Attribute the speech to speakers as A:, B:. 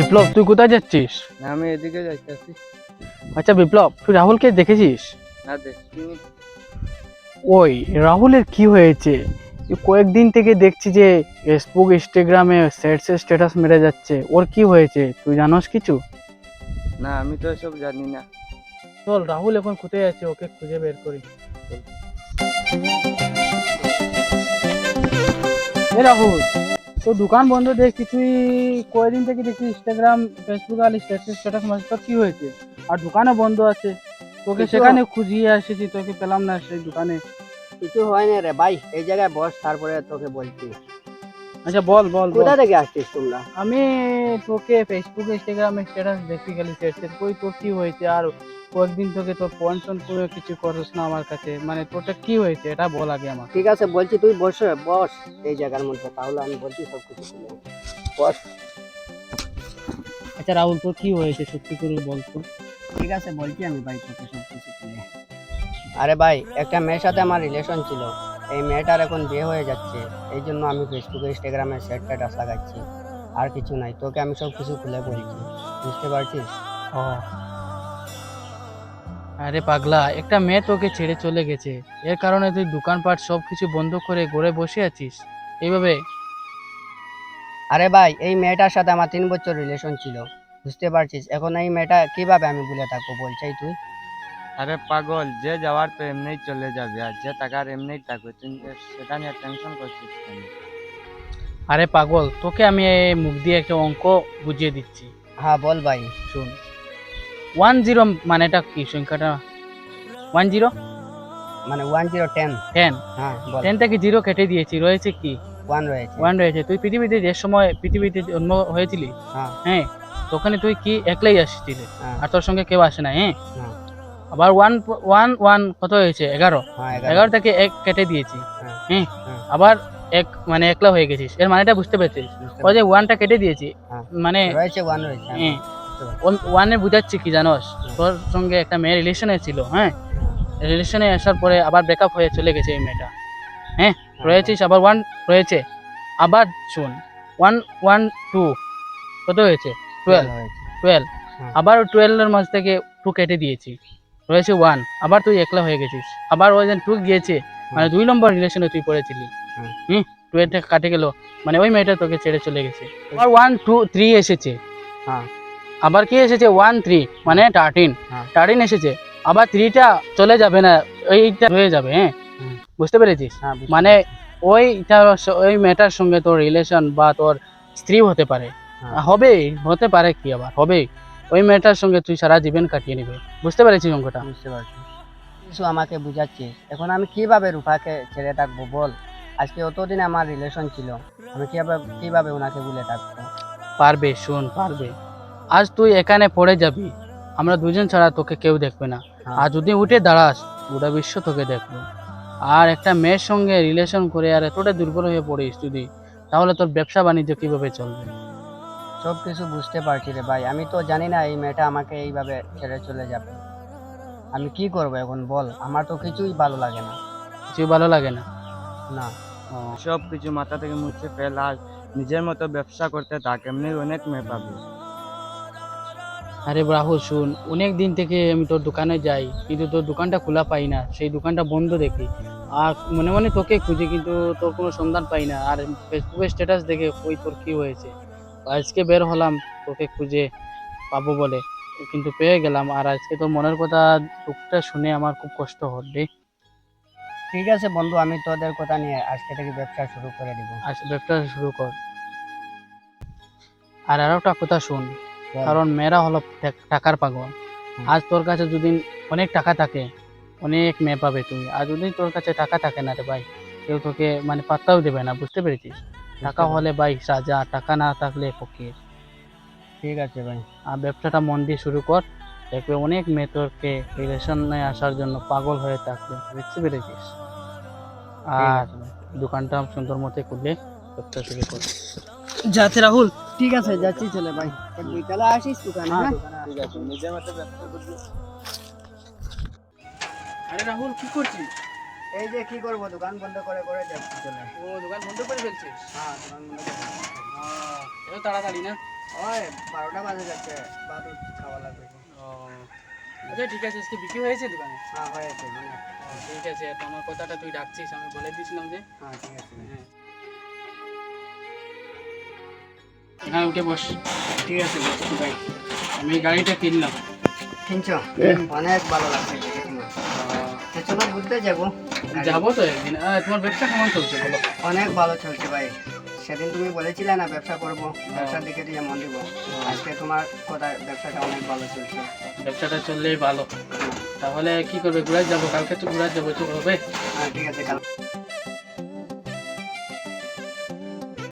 A: বিপ্লব, তুই কোথায় যাচ্ছিস?
B: না, আমি এদিকে যাইতেছি।
A: আচ্ছা বিপ্লব, তুই রাহুলকে দেখেছিস?
B: না, দেখিনি।
A: ওই রাহুলের কি হয়েছে? এই কয়েকদিন থেকে দেখছি যে ফেসবুক ইনস্টাগ্রামে স্ট্যাটাস মেরে যাচ্ছে। ওর কি হয়েছে তুই জানোস কিছু?
B: না, আমি তো এসব জানি না।
A: চল রাহুল এখন কোথায় আছে, ওকে খুঁজে বের করি। এ রাহুল, তো দোকান বন্ধ দেখছি, তুই কয়েকদিন থেকে দেখছি ইনস্টাগ্রাম ফেসবুক আর স্ট্যাটাস মারছিস, তোর কি হয়েছে? আর দোকানও বন্ধ আছে, তোকে
C: কিছু
A: সেখানে খুঁজিয়ে এসেছি, তোকে পেলাম না সেই দোকানে।
C: কিছু হয়নি রে ভাই, এই জায়গায় বস, তারপরে তোকে বলছি।
A: আচ্ছা বল বল বল।
C: কোথা থেকে আসছিস তোমরা?
A: আমি তোকে ফেসবুক ইনস্টাগ্রামে স্ট্যাটাস দেখি গেলি, সেট কই তোর কি হয়েছে? আর কয়েকদিন থেকে তোর ফোন টোন করে কিছু করিস না আমার কাছে, মানে তোরটা কি হয়েছে এটা বল আগে আমার।
C: ঠিক আছে বলছি, তুই বস বস এই জায়গার মধ্যে, তাহলে আমি বলছি সব কিছু খুলে। বস।
A: আচ্ছা রাহুল, তোর কি হয়েছে সত্যি করে বল তো।
C: ঠিক আছে বলছি আমি ভাই, তোকে সব কিছু খুলে। আরে ভাই, একটা মেয়ের সাথে আমার রিলেশন ছিল। এই মেয়েটার এখন বিয়ে হয়ে যাচ্ছে, এই জন্য আমি ফেসবুকে ইনস্টাগ্রামে স্ট্যাটাস লাগাচ্ছি। আর কিছু নাই, তোকে আমি সব কিছু খুলে বলছি, বুঝতে পারছিস?
A: ও আরে পাগলা, একটা মেয়ে তোকে ছেড়ে চলে গেছে, এর কারণে তুই দোকানপাট সব কিছু বন্ধ করে ঘরে বসে আছিস এইভাবে?
C: আরে ভাই, এই মেয়েটার সাথে আমার 3 বছর রিলেশন ছিল, বুঝতে পারছিস? এখন এই মেয়েটা কিভাবে আমি ভুলে থাকবো বলছাই তুই?
B: আরে পাগল, যে যাওয়ার তো এমনিই চলে যাবে, আর যে টাকার এমনিই থাকবে, তুই সেটা নিয়ে টেনশন করছিস কেন?
A: আরে পাগল, তোকে আমি এই মুখ দিয়ে একটা অঙ্ক বুঝিয়ে দিচ্ছি,
C: হ্যাঁ বল ভাই।
A: শুন। 10 মানেটা কি সংখ্যাটা? 10
C: মানে 1010?
A: 10,
C: হ্যাঁ বল।
A: 10 থেকে 0 কেটে দিয়েছি, রয়েছে কি?
C: 1 রয়েছে।
A: 1 রয়েছে। তুই পৃথিবীতে যে সময় পৃথিবীতে জন্ম হয়েছিলি,
C: হ্যাঁ
A: হ্যাঁ, তখন তুই কি একলাই আসছিলি,
C: হ্যাঁ
A: আর তোর সঙ্গে কেউ আসে না, হ্যাঁ?
C: হ্যাঁ
A: আবার ওয়ান ওয়ান ওয়ান কত হয়েছে? 11।
C: হ্যাঁ
A: 11 থেকে 1 কেটে দিয়েছি,
C: হ্যাঁ
A: হ্যাঁ।
C: হ্যাঁ,
A: আবার এক মানে একলা হয়ে গেছিস, এর মানেটা বুঝতে পেরেছিস?
C: বুঝতে
A: ওই যে 1টা কেটে দিয়েছি,
C: হ্যাঁ,
A: মানে
C: রয়েছে 1 রয়েছে,
A: হ্যাঁ,
C: বুঝতে পারছি।
A: 1-এ বুঝাচ্ছি কি জানোস? তোর সঙ্গে একটা মেয়ে রিলেশনে ছিল, হ্যাঁ, রিলেশনে আসার পরে আবার ব্রেকআপ হয়ে চলে গেছে এই মেয়েটা, হ্যাঁ। রয়েছিস, আবার 1 রয়েছে। আবার শুন, 1 1 2 কত হয়েছে? 12।
C: রয়েছে।
A: 12,
C: হ্যাঁ।
A: আবার 12 এর মাঝ থেকে 2 কেটে দিয়েছি, রয়েছে 1। আবার তুই একলা হয়ে গেছিস, আবার ওই যে 2 গিয়েছে, মানে 2 নম্বর রিলেশনে তুই পড়েছিলি,
C: হুম।
A: হুম। 2 এটা কাটে গেল, মানে ওই মেয়েটা তোকে ছেড়ে চলে গেছে। আবার 1 2 3 এসেছে,
C: হ্যাঁ
A: আবার কি এসেছে? 1 3 মানে 13।
C: হ্যাঁ
A: 13 এসেছে, আবার 3টা চলে যাবে না, এইটা হয়ে যাবে, হ্যাঁ।
C: হুম।
A: বুঝতে পেরেছিস?
C: হ্যাঁ, বুঝতে
A: মানে
C: পারছি।
A: ওইটা ওই মেয়েটার সঙ্গে তোর রিলেশন বা তোর স্ত্রী হতে পারে,
C: হ্যাঁ,
A: হবেই, হতে পারে কি, আবার হবেই। ওই মেয়েটার সঙ্গে তুই সারা জীবন কাটিয়ে নিবে, বুঝতে পেরেছিস অঙ্কটা?
C: বুঝতে পারছি। কিছু আমাকে বুঝাচ্ছিস, এখন আমি কিভাবে রূপাকে ছেড়ে থাকবো বল? আজকে অতদিন আমার রিলেশন ছিল, আমি কিভাবে কিভাবে ওনাকে ভুলে থাকবো?
A: পারবে, শোন পারবে। আজ তুই এখানে পড়ে যাবি, আমরা দুজন ছাড়া তোকে কেউ দেখবে না।
C: হ্যাঁ।
A: আর যদি উঠে দাঁড়াস, গোটা বিশ্ব তোকে দেখবে। আর একটা মেয়ের সঙ্গে রিলেশন করে আর এতটা দুর্বল হয়ে পড়িস যদি, তাহলে তোর ব্যবসা বাণিজ্য কিভাবে চলবে?
C: সব কিছু বুঝতে পারছি রে ভাই, আমি তো জানি না এই মেয়েটা আমাকে এইভাবে ছেড়ে চলে যাবে। আমি কি করবো এখন বল? আমার তো কিছুই ভালো লাগে না।
A: কিছুই ভালো লাগে না?
C: না।
A: ও,
B: সব কিছু মাথা থেকে মুছে ফেল, আর নিজের মতো ব্যবসা করতে থাক, এমনি অনেক মেয়ে পাবে।
A: আরে রাহুল শুন, অনেক দিন থেকে আমি তোর দোকানে যাই, কিন্তু তোর দোকানটা খোলা পাই না, সেই দোকানটা বন্ধ দেখি। আর মনে মনে তোকে খুঁজি, কিন্তু তোর কোনো সন্ধান পাই না। আর ফেসবুকে স্ট্যাটাস দেখে কই তোর কি হয়েছে। আজকে বের হলাম তোকে খুঁজে পাবো বলে, কিন্তু পেয়ে গেলাম। আর আজকে তোর মনের কথা, দুঃখটা শুনে আমার খুব কষ্ট হল রে।
C: ঠিক আছে বন্ধু, আমি তোদের কথা নিয়ে আজকে থেকে ব্যবসা শুরু করে দিব।
A: আজ ব্যবসা শুরু কর। আর আরো একটা কথা শুন,
C: বল।
A: কারণ মেয়েরা হলো টাকার পাগল।
C: হুম।
A: আজ তোর কাছে যদি অনেক টাকা থাকে, অনেক মেয়ে পাবে তুই। আর যদি তোর কাছে টাকা থাকে না রে ভাই, কেউ তোকে মানে পাত্তাও দেবে না, বুঝতে পেরেছিস? টাকা
C: পারছি।
A: হলে ভাই সাজা, টাকা না থাকলে ফকির।
C: ঠিক আছে ভাই।
A: আর ব্যবসাটা মন দিয়ে শুরু কর, দেখবে অনেক মেয়ে তোকে রিলেশনে আসার জন্য পাগল হয়ে থাকবে, বুঝতে পেরেছিস?
C: ঠিক
A: আর
C: আছে ভাই।
A: দোকানটা সুন্দর মতো খুলে ব্যবসা শুরু কর।
C: যাচ্ছে রাহুল। ঠিক আছে যাচ্ছি, চলে ভাই। বিকালে আসিস দোকানে, হ্যাঁ?
B: ঠিক আছে, নিজের মতো ব্যবসা করবি।
A: আরে রাহুল, কি করছিস?
C: এই যে কি করবো, দোকান বন্ধ করে করে যাচ্ছি চলে।
A: ও, দোকান বন্ধ করে ফেলছিস?
C: হ্যাঁ, দোকান বন্ধ করে।
A: এত তাড়াতাড়ি না?
C: ওই 12টা বাজে যাচ্ছে, বাদু খাওয়া লাগবে।
A: ও আচ্ছা ঠিক আছে, আজকে বিক্রি হয়েছে দোকানে?
C: হ্যাঁ হয়েছে মানে।
A: ঠিক আছে, তো আমার কথাটা তুই ডাকছিস, আমি বলে দিয়েছিলাম যে।
C: হ্যাঁ ঠিক আছে।
A: হ্যাঁ, এখানে উঠে বস।
C: ঠিক আছে বসছি ভাই।
A: আমি এই গাড়িটা কিনলাম।
C: কিনছো? অনেক ভালো লাগছে দেখে তোমার। তো চলো ঘুরতে যাবো।
A: যাবো তো একদিন। তোমার ব্যবসা কেমন চলছে বলো?
C: অনেক ভালো চলছে ভাই। সেদিন তুমি বলেছিলে না ব্যবসা করবো, ব্যবসার দিকে দিয়ে মন দিব। আজকে তোমার কথা ব্যবসাটা অনেক ভালো চলছে।
A: ব্যবসাটা চললেই ভালো। তাহলে কি করবে, ঘুরে যাবো? কালকে তো ঘুরে যাবো, তো হবে?
C: হ্যাঁ ঠিক আছে কাল